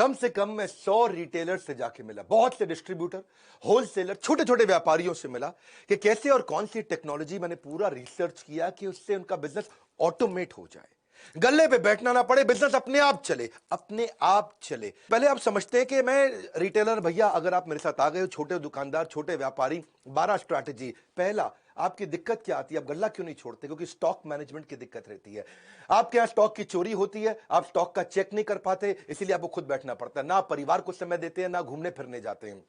कम से कम मैं 100 रिटेलर से जाके मिला, बहुत से डिस्ट्रीब्यूटर, होलसेलर, छोटे छोटे व्यापारियों से मिला कि कैसे और कौन सी टेक्नोलॉजी, मैंने पूरा रिसर्च किया कि उससे उनका बिजनेस ऑटोमेट हो जाए, गल्ले पे बैठना ना पड़े, बिजनेस अपने आप चले, अपने आप चले। पहले आप समझते हैं कि मैं रिटेलर भैया, अगर आप मेरे साथ आ गए हो, छोटे दुकानदार, छोटे व्यापारी, 12 स्ट्रैटेजी। पहला, आपकी दिक्कत क्या आती है? आप गल्ला क्यों नहीं छोड़ते? क्योंकि स्टॉक मैनेजमेंट की दिक्कत रहती है। आपके यहां स्टॉक की चोरी होती है, आप स्टॉक का चेक नहीं कर पाते, इसीलिए आपको खुद बैठना पड़ता है। ना परिवार को समय देते हैं, ना घूमने फिरने जाते हैं।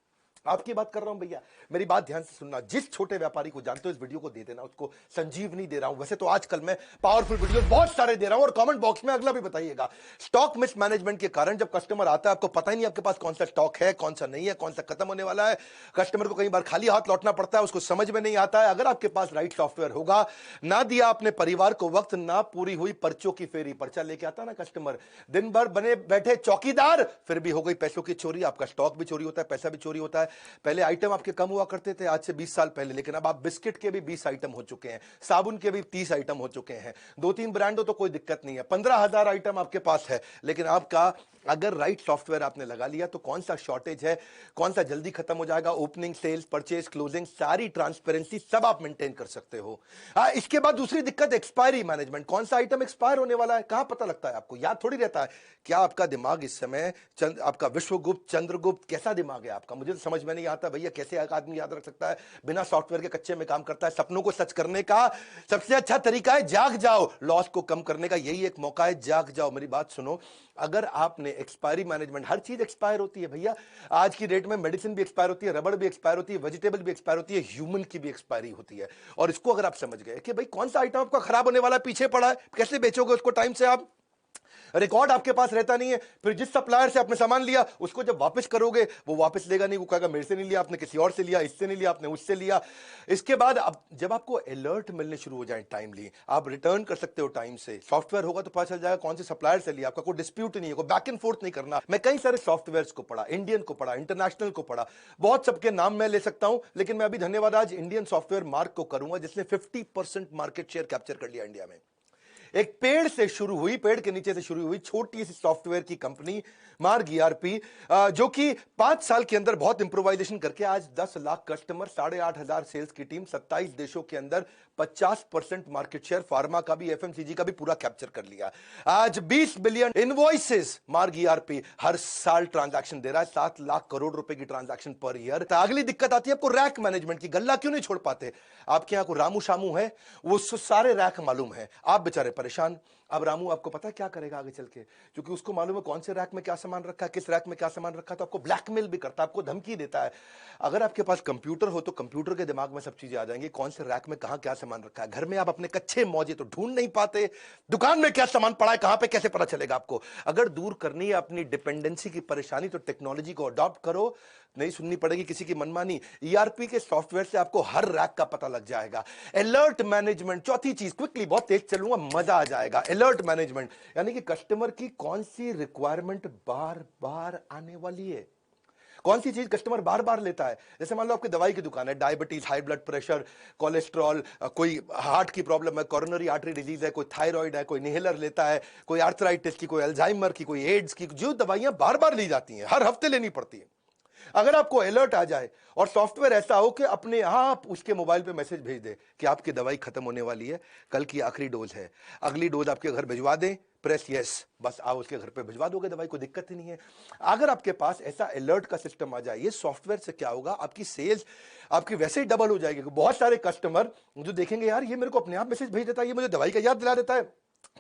आपकी बात कर रहा हूं भैया, मेरी बात ध्यान से सुनना। जिस छोटे व्यापारी को जानते हो, इस वीडियो को दे देना, उसको संजीवनी दे रहा हूं। वैसे तो आजकल मैं पावरफुल वीडियो बहुत सारे दे रहा हूं, और कमेंट बॉक्स में अगला भी बताइएगा। स्टॉक मिसमैनेजमेंट के कारण जब कस्टमर आता है, आपको पता ही नहीं आपके पास कौन सा स्टॉक है, कौन सा नहीं है, कौन सा खत्म होने वाला है। कस्टमर को कई बार खाली हाथ लौटना पड़ता है, उसको समझ में नहीं आता है। अगर आपके पास राइट सॉफ्टवेयर होगा, ना दिया अपने परिवार को वक्त, ना पूरी हुई पर्चों की फेरी, पर्चा लेके आता ना कस्टमर, दिन भर बने बैठे चौकीदार, फिर भी हो गई पैसों की चोरी, आपका स्टॉक भी चोरी होता है, पैसा भी चोरी होता है। पहले आइटम आपके कम हुआ करते थे, आज से 20 साल पहले, लेकिन अब आप बिस्किट के भी 20 आइटम हो चुके हैं, साबुन के भी 30 आइटम हो चुके हैं। 2-3 ब्रांड हो तो कोई दिक्कत नहीं है, 15,000 आइटम आपके पास है। लेकिन आपका अगर राइट सॉफ्टवेयर आपने लगा लिया तो कौन सा शॉर्टेज है, कौन सा जल्दी खत्म हो जाएगा, ओपनिंग, सेल्स, परचेज, क्लोजिंग, सारी ट्रांसपेरेंसी सब आप मेंटेन कर सकते हो। इसके बाद दूसरी दिक्कत, एक्सपायरी मैनेजमेंट। कौन सा आइटम एक्सपायर होने वाला है, कहां पता लगता है आपको? याद थोड़ी रहता है। क्या आपका दिमाग इस समय आपका विश्वगुप्त, चंद्रगुप्त, कैसा दिमाग है आपका? मुझे तो समझ में नहीं आता भैया, कैसे एक आदमी याद रख सकता है बिना सॉफ्टवेयर के, कच्चे में काम करता है। सपनों को सच करने का सबसे अच्छा तरीका है जाग जाओ, लॉस को कम करने का यही एक मौका है, जाग जाओ। मेरी बात सुनो, अगर आपने एक्सपायरी मैनेजमेंट, हर चीज एक्सपायर होती है भैया, आज की डेट में मेडिसिन भी एक्सपायर होती है, रबड़ भी एक्सपायर होती है, वेजिटेबल भी एक्सपायर होती है, ह्यूमन की भी एक्सपायरी होती है। और इसको अगर आप समझ गए कि भाई कौन सा आइटम आपका खराब होने वाला है, पीछे पड़ा है, कैसे बेचोगे उसको टाइम से? आप रिकॉर्ड आपके पास रहता नहीं है, फिर जिस सप्लायर से आपने सामान लिया उसको जब वापस करोगे, वो वापस लेगा नहीं, वो कहेगा मेरे से नहीं लिया आपने, किसी और से लिया, इससे नहीं लिया आपने, उससे लिया। इसके बाद अब जब आपको अलर्ट मिलने शुरू हो जाए टाइमली, आप रिटर्न कर सकते हो टाइम से। सॉफ्टवेयर होगा तो पता चल जाएगा कौन से सप्लायर से लिया, आपका कोई डिस्प्यूट नहीं है, कोई बैक एंड फोर्थ नहीं करना। मैं कई सारे सॉफ्टवेयर को पढ़ा, इंडियन को पढ़ा, इंटरनेशनल को पढ़ा, बहुत सबके नाम मैं ले सकता हूं, लेकिन मैं अभी धन्यवाद आज इंडियन सॉफ्टवेयर मार्क को करूंगा, जिसने 50% मार्केट शेयर कैप्चर कर लिया इंडिया में। एक पेड़ से शुरू हुई, पेड़ के नीचे से शुरू हुई छोटी सी सॉफ्टवेयर की कंपनी मार्ग ईआरपी, जो कि 5 साल के अंदर बहुत इंप्रोवाइजेशन करके आज 10 लाख कस्टमर, 8,500 सेल्स की टीम, 27 देशों के अंदर 50% मार्केट शेयर, फार्मा का भी, एफएमसीजी का भी पूरा कैप्चर कर लिया। आज 20 बिलियन इनवॉइसेस मार्ग ईआरपी हर साल ट्रांजैक्शन दे रहा है, 7 लाख करोड़ रुपए की ट्रांजैक्शन पर ईयर। अगली दिक्कत आती है आपको रैक मैनेजमेंट की। गल्ला क्यों नहीं छोड़ पाते? आपके यहां को रामू शामू है, वो सारे रैक मालूम है, आप बेचारे परेशान। अब रामू आपको पता है क्या करेगा आगे चल के? क्योंकि उसको मालूम है कौन से रैक में क्या सामान रखा है, किस रैक में क्या सामान रखा है, तो आपको ब्लैकमेल भी करता है, आपको धमकी देता है। अगर आपके पास कंप्यूटर हो तो कंप्यूटर के दिमाग में सब चीजें आ जाएंगी, कौन से रैक में कहां क्या सामान रखा है। घर में आप अपने कच्चे मौजे तो ढूंढ नहीं पाते, दुकान में क्या सामान पड़ा है, कहां पे कैसे पता चलेगा आपको? अगर दूर करनी है अपनी डिपेंडेंसी की परेशानी, तो टेक्नोलॉजी को अडॉप्ट करो, नहीं सुननी पड़ेगी किसी की मनमानी। ईआरपी के सॉफ्टवेयर से आपको हर रैक का पता लग जाएगा। अलर्ट मैनेजमेंट, चौथी चीज, क्विकली, बहुत तेज चलूंगा, मजा आ जाएगा। अलर्ट मैनेजमेंट यानी कि कस्टमर की कौन सी रिक्वायरमेंट बार बार आने वाली है, कौन सी चीज कस्टमर बार बार लेता है। जैसे मान लो आपकी दवाई की दुकान है, diabetes, high blood pressure, cholesterol, कोई हार्ट की प्रॉब्लम है, कोरोनरी आर्टरी डिजीज है, कोई थायराइड है, कोई इनहेलर लेता है, कोई आर्थराइटिस की, कोई अल्जाइमर की, कोई एड्स की, जो दवाइयां बार बार ली जाती हैं, हर हफ्ते लेनी पड़ती है। अगर आपको अलर्ट आ जाए और सॉफ्टवेयर ऐसा हो कि अपने आप उसके मोबाइल पे मैसेज भेज दे कि आपकी दवाई खत्म होने वाली है, कल की आखिरी डोज है, अगली डोज आपके घर भिजवा दें, प्रेस यस, बस आप उसके घर पे भिजवा दोगे दवाई, कोई दिक्कत ही नहीं है। अगर आपके पास ऐसा अलर्ट का सिस्टम आ जाए, ये सॉफ्टवेयर से क्या होगा, आपकी सेल्स आपकी वैसे ही डबल हो जाएगी। बहुत सारे कस्टमर जो देखेंगे यार ये मेरे को अपने आप मैसेज भेज देता है, ये मुझे दवाई का याद दिला देता है,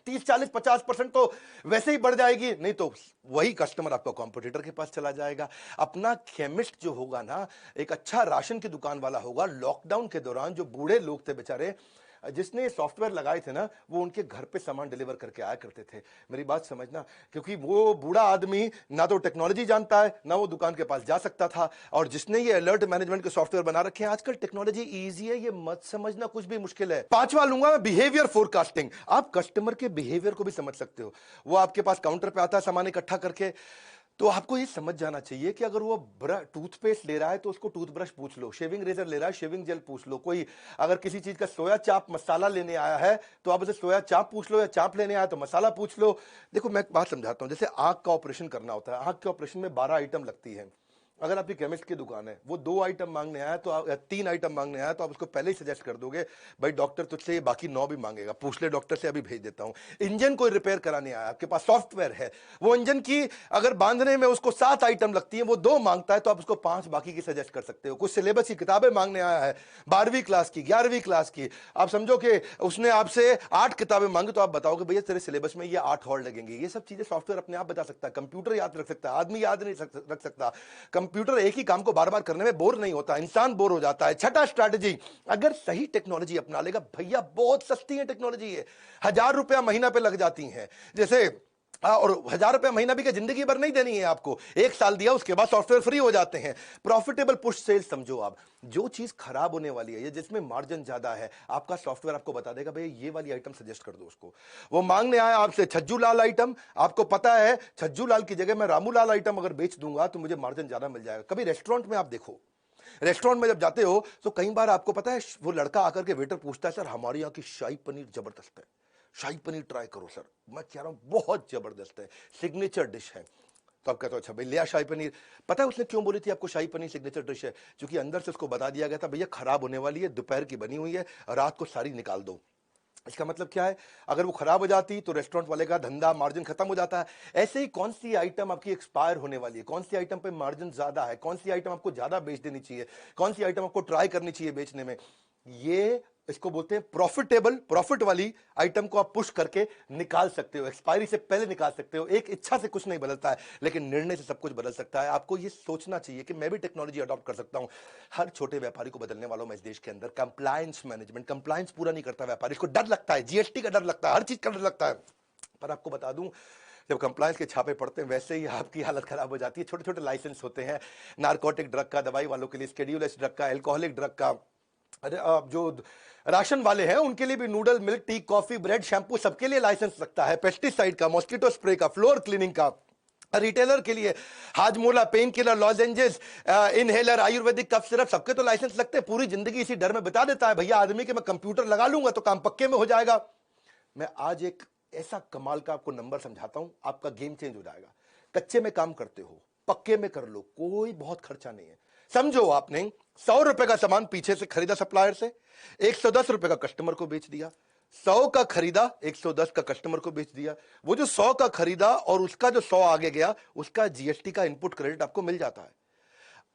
30-40-50% तो वैसे ही बढ़ जाएगी। नहीं तो वही कस्टमर आपका कॉम्पिटिटर के पास चला जाएगा। अपना केमिस्ट जो होगा ना, एक अच्छा राशन की दुकान वाला होगा, लॉकडाउन के दौरान जो बूढ़े लोग थे बेचारे, जिसने सॉफ्टवेयर लगाए थे ना, वो उनके घर पे सामान डिलीवर करके आया करते थे। मेरी बात समझना, क्योंकि वो बूढ़ा आदमी ना तो टेक्नोलॉजी जानता है, ना वो दुकान के पास जा सकता था। और जिसने ये अलर्ट मैनेजमेंट के सॉफ्टवेयर बना रखे हैं, आजकल टेक्नोलॉजी इजी है, ये मत समझना कुछ भी मुश्किल है। पांचवा लूंगा मैं, बिहेवियर फोरकास्टिंग। आप कस्टमर के बिहेवियर को भी समझ सकते हो। वो आपके पास काउंटर पे आता है सामान इकट्ठा करके, तो आपको ये समझ जाना चाहिए कि अगर वो टूथपेस्ट ले रहा है तो उसको टूथब्रश पूछ लो, शेविंग रेजर ले रहा है शेविंग जेल पूछ लो, कोई अगर किसी चीज का सोया चाप मसाला लेने आया है तो आप उसे सोया चाप पूछ लो, या चाप लेने आया तो मसाला पूछ लो। देखो मैं एक बात समझाता हूं, जैसे आंख का ऑपरेशन करना होता है, आंख के ऑपरेशन में 12 आइटम लगती है। अगर आपकी केमिस्ट की दुकान है, वो 2 आइटम मांगने आया तो आप, या 3 आइटम मांगने आया तो आप उसको पहले ही सजेस्ट कर दोगे भाई डॉक्टर तुझसे ये बाकी 9 भी मांगेगा, पूछ ले डॉक्टर से, अभी भेज देता हूं। इंजन कोई रिपेयर कराने आया, आपके पास सॉफ्टवेयर है, वो इंजन की अगर बांधने में उसको 7 आइटम लगती है, वो 2 मांगता है तो आप उसको 5 बाकी की सजेस्ट कर सकते हो। कुछ सिलेबस की किताबें मांगने आया है, 12वीं क्लास की, 11वीं क्लास की, आप समझो कि उसने आपसे 8 किताबें मांगी तो आप बताओगे भैया तेरे सिलेबस में ये 8 और लगेंगी। ये सब चीजें सॉफ्टवेयर अपने आप बता सकता है, कंप्यूटर याद रख सकता है, आदमी याद नहीं रख सकता। कंप्यूटर एक ही काम को बार बार करने में बोर नहीं होता, इंसान बोर हो जाता है। छठा स्ट्रैटेजी, अगर सही टेक्नोलॉजी अपना लेगा, भैया बहुत सस्ती है टेक्नोलॉजी, है 1000 रुपया महीना पे लग जाती है, जैसे और 1000 रुपया महीना भी क्या जिंदगी भर नहीं देनी है आपको, 1 साल दिया उसके बाद सॉफ्टवेयर फ्री हो जाते हैं। प्रॉफिटेबल पुश सेल्स समझो आप, जो चीज खराब होने वाली है या जिसमें मार्जिन ज्यादा है, आपका सॉफ्टवेयर आपको बता देगा भैया ये वाली आइटम सजेस्ट कर दो उसको। वो मांगने आया आपसे छज्जू लाल आइटम, आपको पता है छज्जू लाल की जगह मैं रामू लाल आइटम अगर बेच दूंगा तो मुझे मार्जिन ज्यादा मिल जाएगा। कभी रेस्टोरेंट में आप देखो, रेस्टोरेंट में जब जाते हो तो कई बार आपको पता है वो लड़का आकर के वेटर पूछता है सर हमारे यहाँ की शाही पनीर जबरदस्त है, शाही पनीर ट्राई करो सर। मैं कह रहा हूं बहुत जबरदस्त है, सिग्नेचर डिश है। तो आप कहते हो अच्छा भाई लिया शाही पनीर। पता है उसने क्यों बोली थी आपको शाही पनीर सिग्नेचर डिश है? क्योंकि अंदर से उसको बता दिया गया था भैया खराब होने वाली है, दोपहर की बनी हुई है, रात को सारी निकाल दो। इसका मतलब क्या है, अगर वो खराब हो जाती तो रेस्टोरेंट वाले का धंधा मार्जिन खत्म हो जाता है। ऐसे ही कौन सी आइटम आपकी एक्सपायर होने वाली है, कौन सी आइटम पे मार्जिन ज्यादा है, कौन सी आइटम आपको ज्यादा बेच देनी चाहिए, कौन सी आइटम आपको ट्राई करनी चाहिए बेचने में, ये इसको बोलते हैं प्रॉफिटेबल। प्रॉफिट वाली आइटम को आप पुश करके निकाल सकते हो, एक्सपायरी से पहले निकाल सकते हो। एक इच्छा से कुछ नहीं बदलता है, लेकिन निर्णय से सब कुछ बदल सकता है। आपको ये सोचना चाहिए कि मैं भी टेक्नोलॉजी अडॉप्ट कर सकता हूं। हर छोटे व्यापारी को बदलने वालों में इस देश के अंदर कंप्लायंस मैनेजमेंट, कंप्लायंस पूरा नहीं करता व्यापारी, इसको डर लगता है, जीएसटी का डर लगता है, हर चीज का डर लगता है। पर आपको बता दूं, जब कंप्लायंस के छापे पड़ते हैं वैसे ही आपकी हालत खराब हो जाती है। छोटे छोटे लाइसेंस होते हैं, नारकोटिक ड्रग का, दवाई वालों के लिए स्केड्यूल एस ड्रग का, एल्कोहलिक ड्रग का, अरे जो राशन वाले हैं उनके लिए भी noodle, milk, tea, coffee, bread, shampoo, सबके लिए लाइसेंस लगता है, पेस्टिसाइड का, मॉस्किटो स्प्रे का, फ्लोर क्लीनिंग का। रिटेलर के लिए Hajmola, pain killer, lozenges, inhaler, आयुर्वेदिक कफ सिरप, सबके तो लाइसेंस लगते हैं। पूरी जिंदगी इसी डर में बिता देता है भैया आदमी कि मैं कंप्यूटर लगा लूंगा तो काम पक्के में हो जाएगा। मैं आज एक ऐसा कमाल का आपको नंबर समझाता हूं, आपका गेम चेंज हो जाएगा। कच्चे में काम करते हो, पक्के में कर लो, कोई बहुत खर्चा नहीं है। समझो आपने 100 रुपए का सामान पीछे से खरीदा सप्लायर से, 110 रुपए का कस्टमर को बेच दिया। 100 का खरीदा, 110 का कस्टमर को बेच दिया। वो जो 100 का खरीदा और उसका जो 100 आगे गया, उसका जीएसटी का इनपुट क्रेडिट आपको मिल जाता है।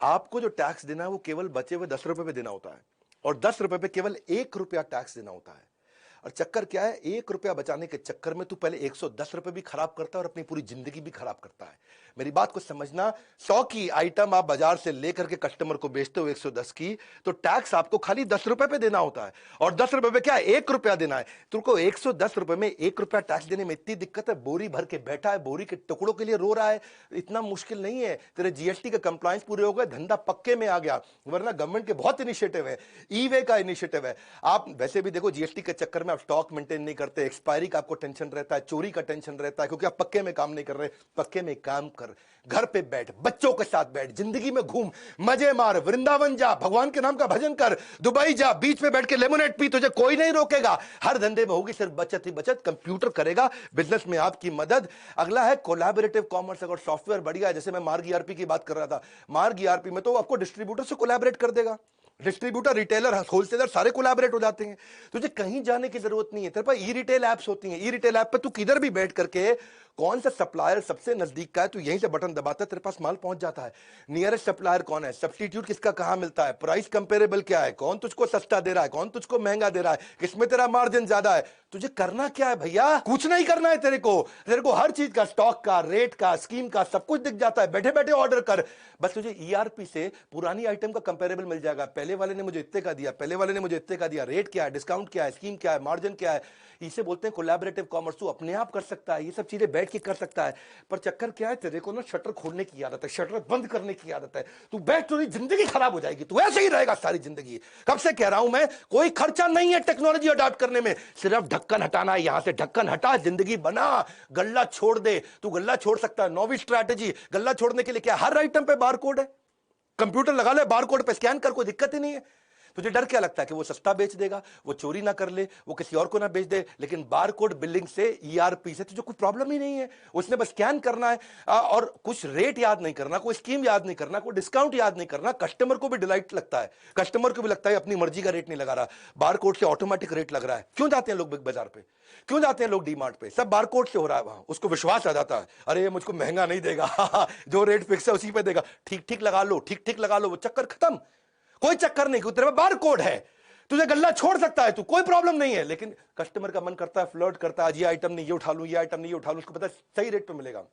आपको जो टैक्स देना है वो केवल बचे हुए 10 रुपए पे देना होता है, और 10 रुपए पे केवल 1 रुपया टैक्स देना होता है। और चक्कर क्या है, 1 रुपया बचाने के चक्कर में तू पहले 110 रुपए भी खराब करता है और अपनी पूरी जिंदगी भी खराब करता है। मेरी बात को समझना, 100 की आइटम आप बाजार से लेकर के कस्टमर को बेचते हो 110 की, तो टैक्स आपको खाली 10 रुपए पे देना होता है। और 10 रुपए पे क्या 1 रुपया देना है। तुमको 110 रुपए में 1 रुपया टैक्स देने में इतनी दिक्कत है, बोरी भर के बैठा है, बोरी के टुकड़ों के लिए रो रहा है, इतना मुश्किल नहीं है। तेरे जीएसटी के कंप्लायंस पूरे हो गए, धंधा पक्के में आ गया। वरना गवर्नमेंट के बहुत इनिशिएटिव है, ई वे का इनिशिएटिव है। आप वैसे भी देखो जीएसटी के चक्कर में आप स्टॉक मेंटेन नहीं करते, एक्सपायरी का आपको टेंशन रहता है, चोरी का टेंशन रहता है, क्योंकि आप पक्के में काम नहीं कर रहे। पक्के में काम कर, घर पे बैठ, बच्चों के साथ बैठ, जिंदगी में घूम, मजे मार, वृंदावन जा, भगवान के नाम का भजन कर, दुबई जा, बीच पे बैठ के लेमोनेड पी, तुझे कोई नहीं रोकेगा। हर धंधे में होगी सिर्फ बचत ही बचत, कंप्यूटर करेगा बिजनेस में आपकी मदद। अगला है कोलैबोरेटिव कॉमर्स। अगर सॉफ्टवेयर बढ़िया है, जैसे मैं मार्ग ईआरपी की बात कर रहा था, मार्ग ईआरपी में तो आपको डिस्ट्रीब्यूटर से कोलैबोरेट कर देगा। डिस्ट्रीब्यूटर, रिटेलर, होलसेलर सारे कोलैबोरेट हो जाते हैं। तुझे कहीं जाने की जरूरत नहीं है। तेरे पास ई रिटेल एप्स होती हैं, ई रिटेल ऐप पे तू किधर भी बैठ करके कौन सा सप्लायर सबसे नजदीक का है, तू यहीं से बटन दबाता है, तेरे पास माल पहुंच जाता है। नियरेस्ट सप्लायर कौन है, सब्स्टिट्यूट किसका कहां मिलता है, प्राइस कंपेरेबल क्या है, कौन तुझको सस्ता दे रहा है, कौन तुझको महंगा दे रहा है, किसमें तेरा मार्जिन ज्यादा है। तुझे करना क्या है भैया, कुछ नहीं करना है। तेरे को हर चीज का, स्टॉक का, रेट का, स्कीम का सब कुछ दिख जाता है। बैठे बैठे ऑर्डर कर, बस तुझे ईआरपी से पुरानी आइटम का कंपेरेबल मिल जाएगा। पहले वाले ने मुझे इतने का दिया, पहले वाले ने मुझे इतने का दिया, रेट क्या है, डिस्काउंट क्या है, स्कीम क्या है, मार्जिन क्या है। इसे बोलते हैं कोलैबोरेटिव कॉमर्स। तू अपने आप कर सकता है ये सब चीजें बैठ बैठ के कर सकता है, पर चक्कर क्या है, तेरे को ना शटर खोलने की आदत है, शटर बंद करने की आदत है। तू बैठ, तो जिंदगी खराब हो जाएगी, तू ऐसे ही रहेगा सारी जिंदगी। कब से कह रहा हूं मैं, कोई खर्चा नहीं है टेक्नोलॉजी अडॉप्ट करने में, सिर्फ ढक्कन हटाना है। यहां से ढक्कन हटा, जिंदगी बना, गल्ला छोड़ दे। तू गल्ला छोड़ सकता है। नौवीं स्ट्रैटेजी, गल्ला छोड़ने के लिए क्या, हर आइटम पे बार कोड है, कंप्यूटर लगा ले, बार कोड पे स्कैन कर, कोई दिक्कत ही नहीं है। तुझे डर क्या लगता है कि वो सस्ता बेच देगा, वो चोरी ना कर ले, वो किसी और को ना बेच दे, लेकिन बार कोड बिलिंग से, ईआरपी से तुझे कोई प्रॉब्लम ही नहीं है। उसने बस स्कैन करना है और कुछ रेट याद नहीं करना, कोई स्कीम याद नहीं करना, कोई डिस्काउंट याद नहीं करना। कस्टमर को भी डिलाइट लगता है, कस्टमर को भी लगता है अपनी मर्जी का रेट नहीं लगा रहा, बार कोड से ऑटोमेटिक रेट लग रहा है। क्यों जाते हैं लोग बिग बाजार पे, क्यों जाते हैं लोग डीमार्ट पे, सब बार कोड से हो रहा है वहां। उसको विश्वास आ जाता है, अरे ये मुझको महंगा नहीं देगा जो रेट फिक्स है उसी पे देगा, ठीक ठीक लगा लो, ठीक ठीक लगा लो, वो चक्कर खत्म। कोई चक्कर नहीं, तेरे में बार कोड है, तुझे गल्ला छोड़ सकता है तू, कोई प्रॉब्लम नहीं है। लेकिन कस्टमर का मन करता है, फ्लर्ट करता है, आज ये आइटम नहीं, ये उठा लूं, ये आइटम नहीं, ये उठा लूं, उसको पता है सही रेट पे मिलेगा।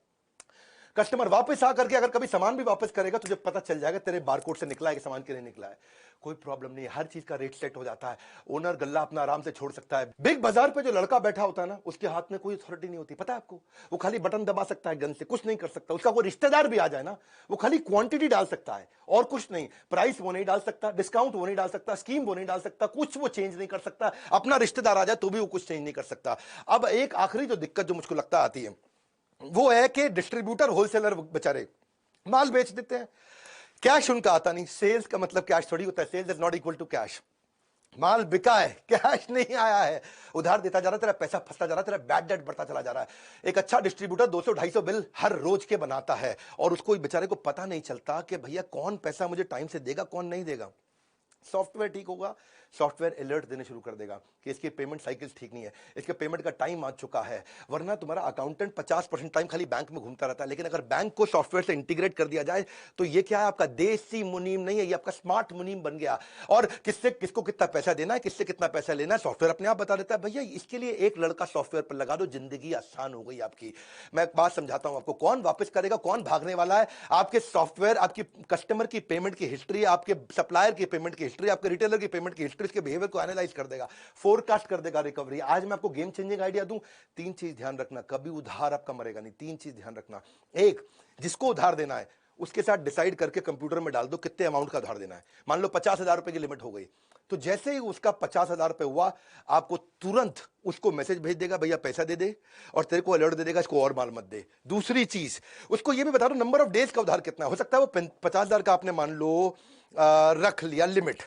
कस्टमर वापस आकर के अगर कभी सामान भी वापस करेगा, तुझे पता चल जाएगा तेरे बारकोड से निकला है कि सामान के लिए निकला है। कोई प्रॉब्लम नहीं है, हर चीज का रेट सेट हो जाता है। ओनर गल्ला अपना आराम से छोड़ सकता है। बिग बाजार पे जो लड़का बैठा होता है ना, उसके हाथ में कोई अथॉरिटी नहीं होती, पता है आपको। वो खाली बटन दबा सकता है, गन से कुछ नहीं कर सकता। उसका कोई रिश्तेदार भी आ जाए ना, वो खाली क्वांटिटी डाल सकता है और कुछ नहीं। प्राइस वो नहीं डाल सकता, डिस्काउंट वो नहीं डाल सकता, स्कीम वो नहीं डाल सकता, कुछ वो चेंज नहीं कर सकता। अपना रिश्तेदार आ जाए तो भी वो कुछ चेंज नहीं कर सकता। अब एक आखिरी जो दिक्कत जो मुझको लगता आती है, वो है कि डिस्ट्रीब्यूटर, होलसेलर बेचारे माल बेच देते हैं, कैश उनका आता नहीं। सेल्स का मतलब कैश थोड़ी होता है, sales is not equal to cash. माल बिका है, कैश नहीं आया है, उधार देता जा रहा है, तेरा पैसा फंसता जा रहा है, तेरा बैड डेट बढ़ता चला जा रहा है। एक अच्छा डिस्ट्रीब्यूटर 200-250 बिल हर रोज के बनाता है और उसको बेचारे को पता नहीं चलता कि भैया कौन पैसा मुझे टाइम से देगा, कौन नहीं देगा। सॉफ्टवेयर ठीक होगा, सॉफ्टवेयर अलर्ट देने शुरू कर देगा कि इसकी पेमेंट साइकिल्स ठीक नहीं है, इसके पेमेंट का टाइम आ चुका है। वरना तुम्हारा अकाउंटेंट 50% टाइम खाली बैंक में घूमता रहता है। लेकिन अगर बैंक को सॉफ्टवेयर से इंटीग्रेट कर दिया जाए तो ये क्या है, आपका देसी मुनीम नहीं है, ये आपका स्मार्ट मुनीम बन गया। और किससे किसको कितना पैसा देना है, किससे कितना पैसा लेना है, सॉफ्टवेयर अपने आप बता देता है। भैया इसके लिए एक लड़का सॉफ्टवेयर पर लगा दो, जिंदगी आसान हो गई आपकी। मैं एक बात समझाता हूं आपको, कौन वापस करेगा, कौन भागने वाला है। आपके सॉफ्टवेयर आपकी कस्टमर की पेमेंट की हिस्ट्री, आपके सप्लायर की पेमेंट की हिस्ट्री, आपके रिटेलर की पेमेंट की हिस्ट्री, इसके बिहेवियर को एनालाइज कर देगा, फोरकास्ट कर देगा रिकवरी। आज मैं आपको गेम चेंजिंग आइडिया दूं, 3 चीज ध्यान रखना, कभी उधार आपका मरेगा नहीं। 3 चीज ध्यान रखना। एक, जिसको उधार देना है उसके साथ डिसाइड करके कंप्यूटर में डाल दो कितने अमाउंट का उधार देना है। मान लो 50,000 रुपए की लिमिट हो गई, तो जैसे ही उसका 50,000 रुपए हुआ, आपको तुरंत उसको मैसेज भेज देगा, भैया पैसा दे दे, और तेरे को अलर्ट दे देगा इसको और माल मत दे। दूसरी चीज, उसको ये भी बता दो नंबर ऑफ डेज का उधार कितना हो सकता है। वो 50,000 का आपने मान लो रख लिया लिमिट,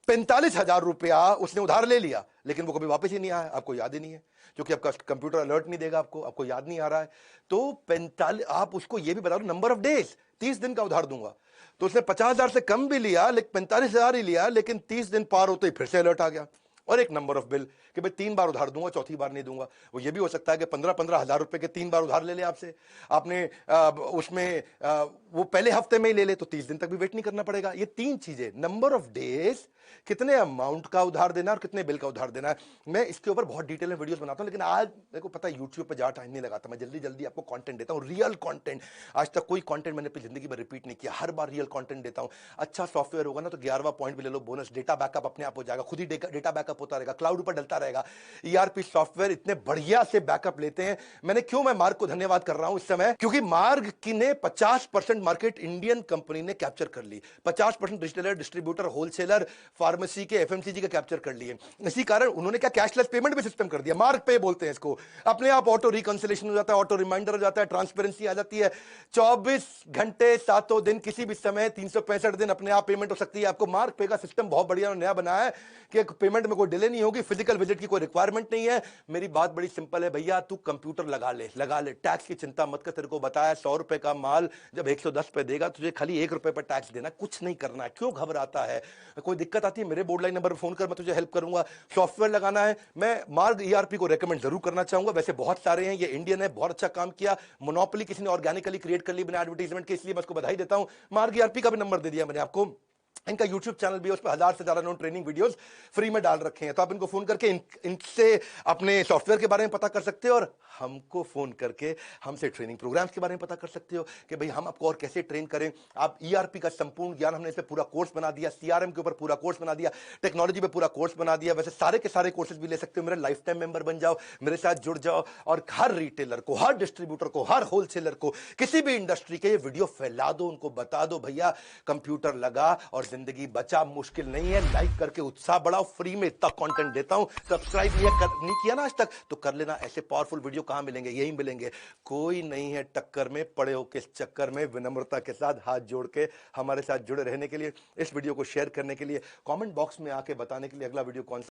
45,000 रुपया उसने उधार ले लिया, लेकिन वो कभी वापस ही नहीं आया, आपको याद ही नहीं है, क्योंकि आपका कंप्यूटर अलर्ट नहीं देगा आपको, आपको याद नहीं आ रहा है। तो 45, आप उसको ये भी बता दो नंबर ऑफ डेज, 30 दिन का उधार दूंगा। तो उसने 50,000 से कम भी लिया, लेकिन 45,000 ही लिया, लेकिन 30 दिन पार होते ही फिर से अलर्ट आ गया। और एक नंबर ऑफ बिल कि भाई 3 बार उधार दूंगा, चौथी बार नहीं दूंगा। वो ये भी हो सकता है कि 15-15 हजार रुपए के 3 बार उधार ले ले आपसे, आपने उसमें वो पहले हफ्ते में ही ले ले, तो 30 दिन तक भी वेट नहीं करना पड़ेगा। ये 3 चीजें, नंबर ऑफ डेज, कितने अमाउंट का उधार देना है और कितने बिल का उधार देना है। मैं इसके ऊपर बहुत डिटेल में वीडियोस बनाता हूं, लेकिन आज मेरे को पता है यूट्यूब पे ज्यादा टाइम नहीं लगाता, मैं जल्दी जल्दी आपको कंटेंट देता हूं, रियल कंटेंट। आज तक कोई कंटेंट मैंने अपनी जिंदगी में रिपीट नहीं किया, हर बार रियल कंटेंट देता हूं। अच्छा सॉफ्टवेयर होगा ना तो 11वां पॉइंट भी ले लो बोनस, डेटा बैकअप अपने आप हो जाएगा, खुद ही डेटा बैकअप होता रहेगा, क्लाउड पर डलता रहेगा। ईआरपी सॉफ्टवेयर इतने बढ़िया से बैकअप लेते हैं। मैं मार्ग को धन्यवाद कर रहा हूं इस समय, क्योंकि मार्ग की ने 50% मार्केट इंडियन कंपनी ने कैप्चर कर ली। 50% रिटेलर, डिस्ट्रीब्यूटर, होलसेलर, फार्मेसी के, एफएमसीजी के कैप्चर कर लिए। इसी कारण उन्होंने क्या कैशलेस पेमेंट भी सिस्टम कर दिया, मार्ग पे बोलते हैं इसको। अपने आप ऑटो रिकंसिलेशन हो जाता है, ऑटो रिमाइंडर हो जाता है, ट्रांसपेरेंसी आ जाती है। 24 घंटे 7 दिन किसी भी समय 365 दिन अपने आप पेमेंट हो सकती है। आपको मार्ग पे का सिस्टम बहुत बढ़िया नया बनाया है कि पेमेंट में कोई डिले नहीं होगी, फिजिकल विजिट की कोई रिक्वायरमेंट नहीं है। मेरी बात बड़ी सिंपल है भैया, तू कंप्यूटर लगा ले, टैक्स की चिंता मत कर। तेरे को बताया 100 रुपए का माल जब 110 पे देगा, तुझे खाली 1 रुपए पर टैक्स देना, कुछ नहीं करना है। क्यों घबराता है? कोई दिक्कत आती है मेरे बोर्ड लाइन नंबर पर फोन कर, मैं तुझे हेल्प करूंगा। सॉफ्टवेयर लगाना है, मैं मार्ग ईआरपी को रेकमेंड जरूर करना चाहूंगा। वैसे बहुत सारे हैं, ये इंडियन है, बहुत अच्छा काम किया। मोनोपोली किसी ने ऑर्गेनिकली क्रिएट कर ली बिना एडवर्टाइजमेंट के, इसलिए मैं उसको बधाई देता हूं। मार्ग ईआरपी का भी नंबर दे दिया मैंने आपको, इनका यूट्यूब चैनल भी है, उस पर 1000 से ज्यादा इन्होंने ट्रेनिंग वीडियोस फ्री में डाल रखे हैं। तो आप इनको फोन करके इनसे अपने सॉफ्टवेयर के बारे में पता कर सकते हो, और हमको फोन करके हमसे ट्रेनिंग प्रोग्राम्स के बारे में पता कर सकते हो कि भाई हम आपको और कैसे ट्रेन करें। आप ईआरपी का संपूर्ण ज्ञान, हमने इस पे पूरा कोर्स बना दिया, सीआरएम के ऊपर पूरा कोर्स बना दिया, टेक्नोलॉजी पे पूरा कोर्स बना दिया। वैसे सारे के सारे कोर्सेज भी ले सकते हो। मेरे लाइफ टाइम मेंबर बन जाओ, मेरे साथ जुड़ जाओ, और हर रिटेलर को, हर डिस्ट्रीब्यूटर को, हर होलसेलर को, किसी भी इंडस्ट्री के ये वीडियो फैला दो, उनको बता दो भैया कंप्यूटर लगा और जिंदगी बचा, मुश्किल नहीं है। लाइक करके उत्साह बढ़ाओ, फ्री में इतना कंटेंट देता हूं। सब्सक्राइब नहीं किया ना आज तक तो कर लेना। ऐसे पावरफुल वीडियो कहां मिलेंगे? यही मिलेंगे। कोई नहीं है टक्कर में, पड़े हो किस चक्कर में। विनम्रता के साथ हाथ जोड़ के हमारे साथ जुड़े रहने के लिए, इस वीडियो को शेयर करने के लिए, कमेंट बॉक्स में आके बताने के लिए अगला वीडियो कौन सा